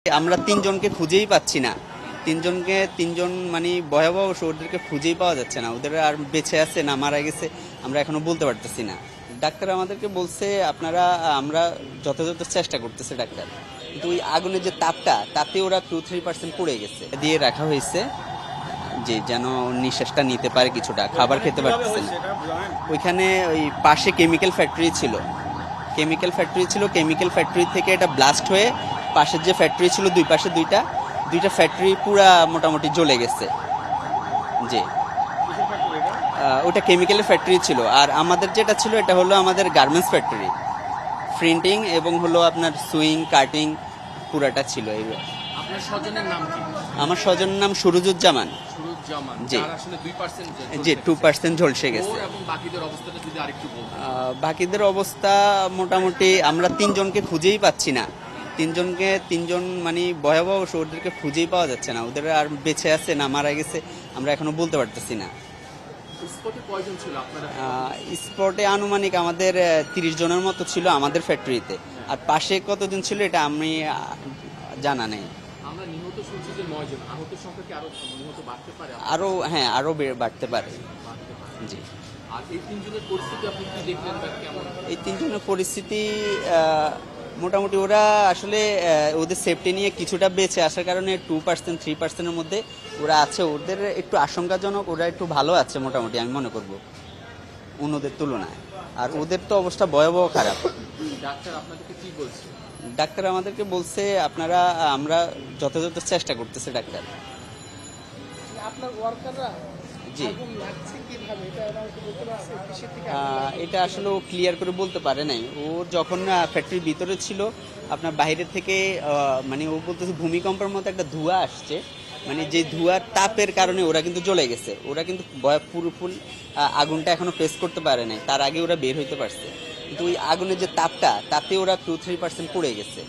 আমরা তিনজনকে খুঁজেই পাচ্ছি না। তিনজন মানে ভয়াবহ, ওদেরকে খুঁজেই পাওয়া যাচ্ছে না। ওদের আর বেঁচে আছে না মারা গেছে আমরা এখনো বলতে পারতেছি না। ডাক্তার আমাদেরকে বলছে আপনারা, আমরা যথাযথ চেষ্টা করতেছে ডাক্তার, কিন্তু ওই আগুনের যে তাপটা, তাতে ওরা 2-3% পড়ে গেছে, দিয়ে রাখা হয়েছে যে যেন নিঃশ্বাসটা নিতে পারে, কিছুটা খাবার খেতে পারতেছে না। ওইখানে ওই পাশে কেমিক্যাল ফ্যাক্টরি ছিল, কেমিক্যাল ফ্যাক্টরি থেকে এটা ব্লাস্ট হয়ে পাশের যে ফ্যাক্টরি ছিল, দুই পাশে দুইটা ফ্যাক্টরি পুরা মোটামুটি জ্বলে গেছে। জি, ওটা কেমিক্যালের ফ্যাক্টরি ছিল। আর আমাদের যেটা ছিল এটা হলো আমাদের গার্মেন্টস ফ্যাক্টরি, প্রিন্টিং এবং হলো আপনার সুইং কাটিং পুরাটা ছিল। আপনার স্বজনের নাম কি? আমার স্বজনের নাম সুরুজুজ্জামান। জি, যার আসলে 2% জি 2% ঝলসে গেছে। এবং বাকিদের অবস্থাটা যদি আরেকটু বলতেন। বাকিদের অবস্থা মোটামুটি আমরা তিনজনকে খুঁজেই পাচ্ছি না। তিনজন মানে ভয়াবহ, ওদেরকে খুঁজেই পাওয়া যাচ্ছে না। ওদের আর বেঁচে আছে না মারা গেছে আমরা এখনো বলতে পারতেছি না। স্পটে কয়জন ছিল আপনারা? স্পটে আনুমানিক আমাদের 30 জনের মতো ছিল আমাদের ফ্যাক্টরিতে। আর পাশে কতজন ছিল এটা আমি জানা নেই। আমরা নিহত শুনছি যে 9 জন, আহত সংখ্যা কি আরো নিহত বাড়তে পারে? আরো বাড়তে পারে। জি। আর এই তিনজনের পরিস্থিতি আপনি কি দেখলেন বা কেমন? এই তিনজনের পরিস্থিতি মোটামুটি ওরা আসলে ওদের সেফটি নিয়ে কিছুটা বেঁচে আসার কারণে 2-3%-এর মধ্যে ওরা আছে। ওদের একটু আশঙ্কাজনক, ওরা একটু ভালো আছে মোটামুটি, আমি মনে করব অন্যদের তুলনায়। আর ওদের তো অবস্থা ভয়াবহ খারাপ। ডাক্তার আপনাদেরকে কি বলছে? ডাক্তার আমাদেরকে বলছে আপনারা, আমরা যথাযথ চেষ্টা করতেছে ডাক্তার। আপনার ওয়ার্কাররা জি, আগুন লাগছে কিভাবে এটা ওরা কি বলতে পারছে কিসের থেকে? এটা আসলে ও ক্লিয়ার করে বলতে পারে নাই। ও যখন ফ্যাক্টরির ভিতরে ছিল, আপনার বাইরে থেকে মানে ও বলতেছে ভূমিকম্পের মতো একটা ধোঁয়া আসছে, মানে যে ধোঁয়ার তাপের কারণে ওরা কিন্তু জ্বলে গেছে। ওরা কিন্তু পুরোপুরি আগুনটা এখনো ফেস করতে পারে নাই, তার আগে ওরা বের হইতে পারছে। কিন্তু ওই আগুনের যে তাপটা, তাতে ওরা 2-3% পড়ে গেছে।